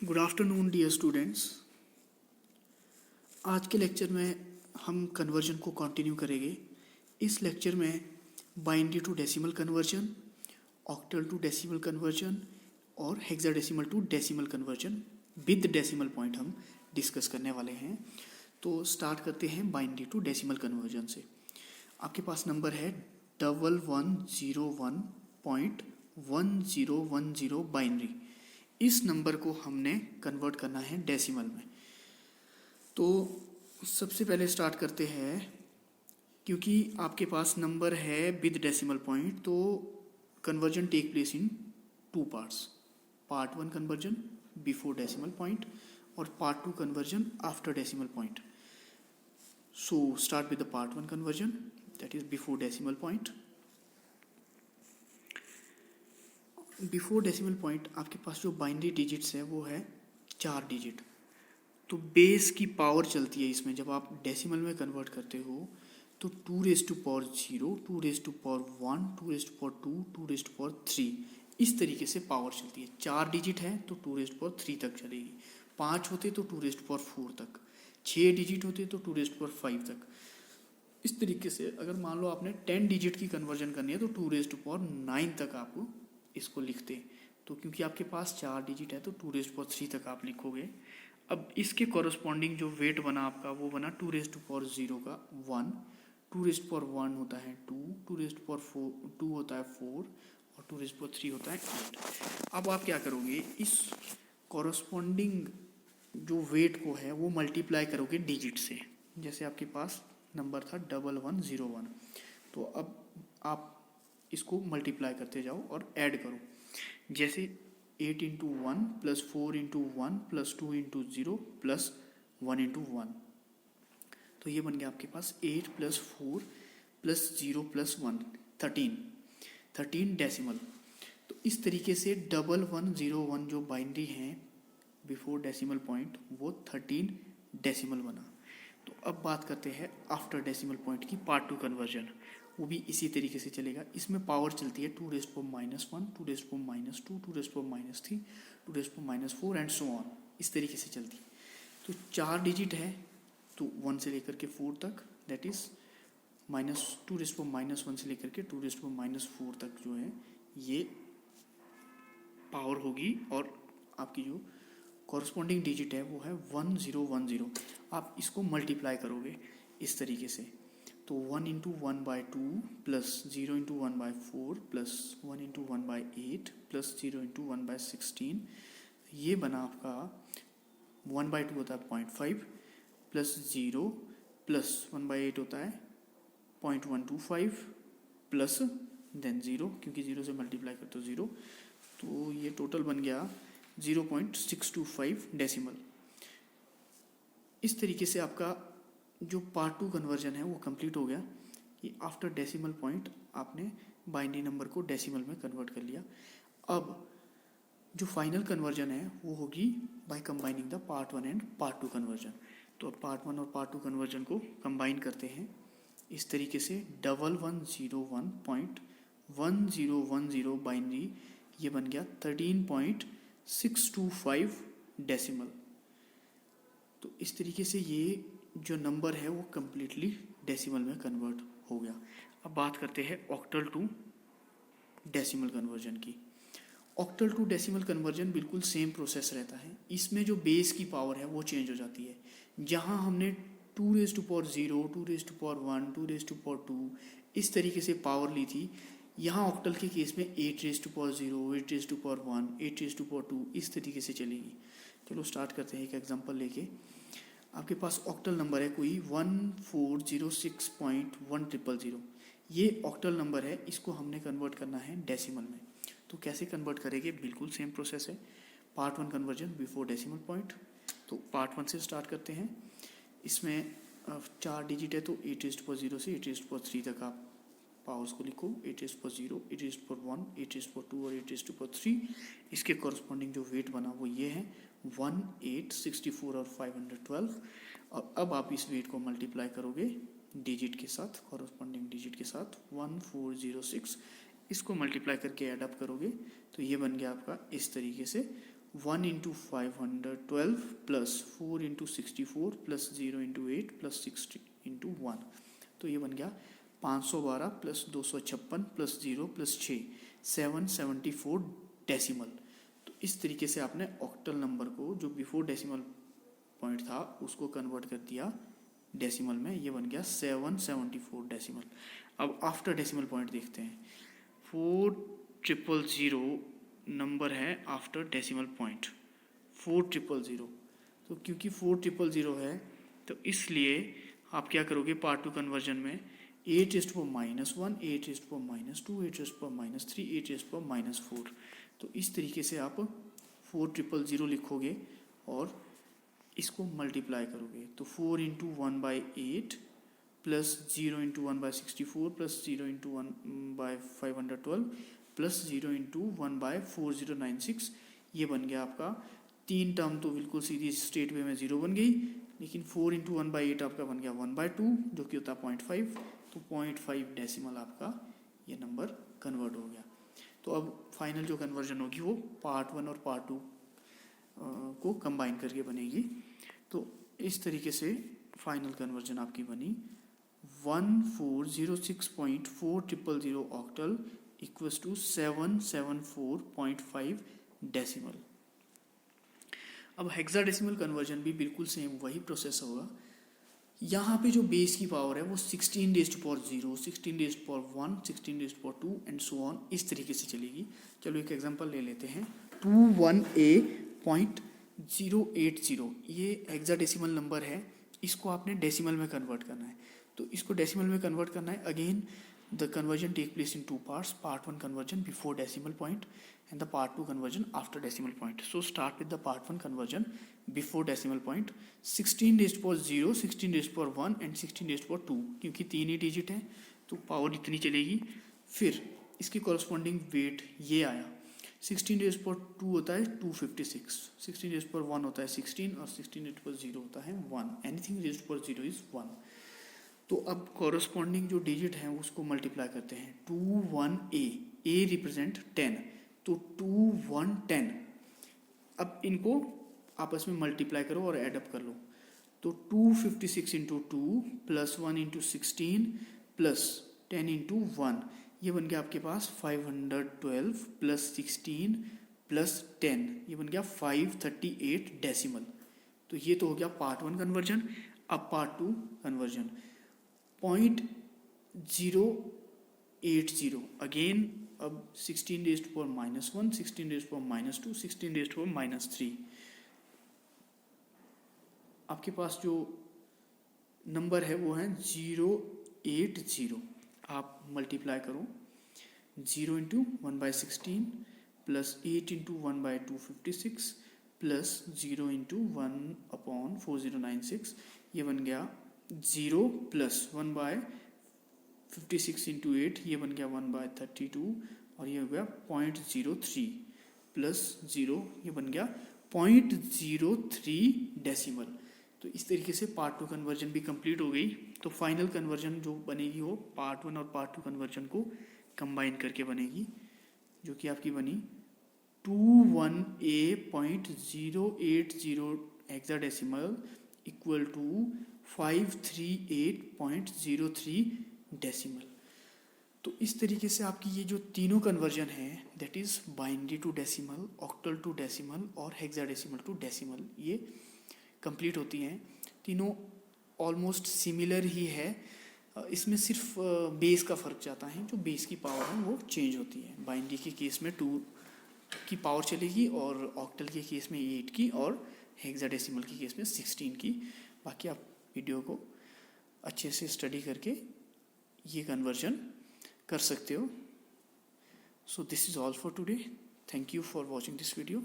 Good afternoon dear students. आज के lecture में हम कन्वर्जन को कंटिन्यू करेंगे। इस लेक्चर में binary to decimal conversion, octal to decimal conversion और hexadecimal to decimal conversion with decimal point हम डिस्कस करने वाले हैं। तो स्टार्ट करते हैं बाइनरी टू डेसिमल कन्वर्जन से। आपके पास नंबर है 1101.1010 बाइनरी। इस नंबर को हमने कन्वर्ट करना है डेसिमल में। तो सबसे पहले स्टार्ट करते हैं, क्योंकि आपके पास नंबर है विद डेसिमल पॉइंट, तो conversion take place in two parts. Part 1 conversion before decimal point और part 2 conversion after decimal point. So start with the part 1 conversion, that is before decimal point. Before decimal point आपके पास जो binary digits है वो है 4 digit. तो base की power चलती है इसमें। जब आप डेसिमल में कन्वर्ट करते हो तो 2 raise to power 0, 2 raise to power 1, 2 raise to power 2, 2 raise to power 3, इस तरीके से पावर चलती है। 4 डिजिट है तो 2 रेज़ टू पावर 3 तक चलेगी। 5 होते तो 2 रेज़ टू पावर 4 तक। 6 डिजिट होते तो 2 रेज़ टू पावर 5 तक। इस तरीके से अगर मान लो आपने 10 डिजिट की कन्वर्जन करनी है तो 2 रेज़ टू पावर 9 तक आप इसको लिखते। तो क्योंकि आपके पास 4 डिजिट है तो 2 रेज़ टू पावर 3 तक आप लिखोगे। अब इसके कॉरस्पॉन्डिंग जो वेट बना आपका वो बना 2 रेज़ टू पावर 0 का 1, 2 रेज़ टू पावर 1 होता है 2, 2 रेज़ टू पावर 4 2 होता है 4 और 2 रेज़ टू पावर 3 होता है 8। अब आप क्या करोगे, इस कॉरस्पॉन्डिंग जो वेट को है वो मल्टीप्लाई करोगे डिजिट से। जैसे आपके पास नंबर था 1101, तो अब आप इसको मल्टीप्लाई करते जाओ और ऐड करो। जैसे 8 into 1 plus 4 into 1 plus 2 into 0 plus 1 into 1, तो ये बन गया आपके पास 8 प्लस 4 प्लस 0 प्लस 1, 13 डेसिमल। तो इस तरीके से 1101 जो बाइनरी हैं बिफोर डेसिमल पॉइंट वो 13 डेसिमल बना। तो अब बात करते हैं आफ्टर डेसिमल पॉइंट की पार्ट 2 कन्वर्जन। वो भी इसी तरीके से चलेगा। इसमें पावर चलती है 2 raise to power -1, 2 raise to power -2, 2 raise to power -3, 2 raise to power -4 and so on, इस तरीके से चलती है। तो 4 डिजिट है तो 1 से लेकर के 4 तक, that is -2 raise to power -1 से लेकर के 2 रेज़ टू पावर -4 तक जो है ये पावर होगी। और आपकी जो कॉरस्पॉन्डिंग डिजिट है वो है 1010। आप इसको मल्टीप्लाई करोगे इस तरीके से। तो 1 into 1/2 plus 0 into 1/4 plus 1 into 1/8 plus 0 into 1/16, ये बना आपका 1/2 होता है 0.5 प्लस 0 प्लस 1/8 होता है 0.125 प्लस देन 0, क्योंकि 0 से मल्टीप्लाई करते हो 0, तो ये टोटल बन गया 0.625 डेसिमल। इस तरीके से आपका जो पार्ट 2 कन्वर्जन है वो कंप्लीट हो गया कि आफ्टर डेसिमल पॉइंट आपने बाइनरी नंबर को डेसिमल में कन्वर्ट कर लिया। अब जो फाइनल कन्वर्जन है वो होगी by combining the part 1 and part 2 conversion. तो अब पार्ट 1 और पार्ट 2 कन्वर्जन को कंबाइन करते हैं इस तरीके से। 1101.1010 बाइनरी, ये बन गया 13.625 डेसिमल। तो इस तरीके से ये जो नंबर है वो कम्प्लीटली डेसिमल में कन्वर्ट हो गया। अब बात करते हैं ऑक्टल टू डेसिमल कन्वर्जन की। ऑक्टल टू डेसिमल कन्वर्जन बिल्कुल सेम प्रोसेस रहता है। इसमें जो बेस की पावर है वो चेंज हो जाती है। जहाँ हमने 2 raise to power 0, 2 raise to power 1, 2 raise to power 2 इस तरीके से पावर ली थी, यहाँ ऑक्टल के केस में 8 raise to power 0, 8 raise to power 1, 8 raise to power 2 इस तरीके से चलेगी। चलो स्टार्ट करते हैं एक एग्जांपल लेके। आपके पास ऑक्टल नंबर है कोई 1406.1000। ये ऑक्टल नंबर है, इसको हमने कन्वर्ट करना है डेसिमल में। तो कैसे कन्वर्ट करेंगे, बिल्कुल सेम प्रोसेस है। Part 1 conversion before decimal point. तो पार्ट 1 से स्टार्ट करते हैं। इसमें 4 डिजिट है तो 8 रेज़ टू पावर 0 से 8 रेज़ टू पावर 3 तक आप पावर्स को लिखो। 8 raise to power 0, 8 raise to power 1, 8 raise to power 2 और 8 रेज़ टू पावर 3। इसके कॉरस्पॉन्डिंग जो वेट बना वो ये है 1864 और 512। और अब आप इस वेट को मल्टीप्लाई करोगे डिजिट के साथ, कॉरस्पॉन्डिंग डिजिट के साथ 1406, इसको मल्टीप्लाई करके ऐड अप करोगे तो ये बन गया आपका इस तरीके से 1 into 512 plus 4 into 64 plus 0 into 8 plus 60 into 1, तो ये बन गया 512 प्लस 256 प्लस 0 प्लस 6, 774 डेसिमल। तो इस तरीके से आपने ऑक्टल नंबर को जो बिफोर डेसिमल पॉइंट था उसको कन्वर्ट कर दिया डेसिमल में, ये बन गया 774 डेसिमल। अब आफ्टर डेसिमल पॉइंट देखते हैं। 4000 नंबर है आफ्टर डेसिमल पॉइंट, 4000। तो क्योंकि 4000 है तो इसलिए आप क्या करोगे पार्ट टू कन्वर्जन में, 8 is to power -1, 8 is to power -2, 8 is to power -3, 8 is to power -4। तो इस तरीके से आप 4000 लिखोगे और इसको मल्टीप्लाई करोगे, तो 4 into 1/8 plus 0 into 1/64 plus 0 into 1/512 plus 0 into 1/4096, ये बन गया आपका 3 टर्म तो बिल्कुल सीधी स्ट्रेट वे में 0 बन गई, लेकिन 4 इंटू 1/8 आपका बन गया 1/2 जो कि होता है 0.5, तो 0.5 डेसिमल आपका ये नंबर कन्वर्ट हो गया। तो अब फाइनल जो कन्वर्जन होगी वो पार्ट 1 और पार्ट 2 को कंबाइन करके बनेगी। तो इस तरीके से फाइनल कन्वर्जन आपकी बनी 1406.4000 ऑक्टल इक्वल्स टू 774.5 डेसिमल। अब हेक्साडेसिमल कन्वर्जन भी बिल्कुल सेम वही प्रोसेस होगा। यहाँ पे जो बेस की पावर है वो 16 raised to power 0, 16 raised to power 1, 16 raised to power 2 and so on, इस तरीके से चलेगी। चलो एक एग्जांपल ले लेते हैं। 21A.080 ये हेक्साडेसिमल नंबर है, इसको आपने डेसिमल में कन्वर्ट करना है। तो इसको डेसिमल में कन्वर्ट करना है, again the conversion take place in 2 parts, part 1 conversion before decimal point and the part 2 conversion after decimal point. So start with the part 1 conversion before decimal point. 16 raised to power 0, 16 raised to power 1 and 16 raised to power 2, क्योंकि 3 ही digit है तो power इतनी चलेगी। फिर इसकी corresponding wait ये आया, 16 raised to power 2 होता है 256, 16 raised to power 1 होता है 16 और 16 raised to power 0 होता है 1, anything raised to power 0 is 1। तो अब कॉरस्पॉन्डिंग जो डिजिट है उसको मल्टीप्लाई करते हैं। 21A, A रिप्रेजेंट 10, तो 2 1 10। अब इनको आपस में मल्टीप्लाई करो और एडअप कर लो, तो 256 into 2 plus 1 into 16 plus 10 into 1, ये बन गया आपके पास 512 प्लस 16 प्लस 10, ये बन गया 538 डेसिमल। तो ये तो हो गया पार्ट 1 कन्वर्जन। अब पार्ट 2 कन्वर्जन 0.080 अगेन, अब 16 raised to power -1, 16 raised to power -2, 16 raised to power -3। आपके पास जो नंबर है वो है 080। आप मल्टीप्लाई करो, 0 into 1/16 plus 8 into 1/256 plus 0 into 1/4096, ये बन गया 0 प्लस 1/56 इंटू 8, ये बन गया 1/32 और ये हो गया 0.03 प्लस 0, ये बन गया 0.03 डेसिमल। तो इस तरीके से पार्ट 2 कन्वर्जन भी कंप्लीट हो गई। तो फाइनल कन्वर्जन जो बनेगी वो पार्ट 1 और पार्ट 2 कन्वर्जन को कंबाइन करके बनेगी, जो कि आपकी बनी 21A.080 hexadecimal equal to 538.03 decimal. तो इस तरीके से आपकी ये जो तीनों कन्वर्जन है, that is binary to decimal, octal to decimal और हेक्साडेसिमल टू डेसिमल, ये कंप्लीट होती हैं। तीनों ऑलमोस्ट सिमिलर ही है, इसमें सिर्फ बेस का फ़र्क जाता है, जो बेस की पावर है वो चेंज होती है। बाइनरी के केस में 2 की पावर चलेगी और ऑक्टल के केस में 8 की और हेक्साडेसिमल के केस में 16 की। बाकी आप वीडियो को अच्छे से स्टडी करके ये कन्वर्जन कर सकते हो। So this is all for today. Thank you for watching this video.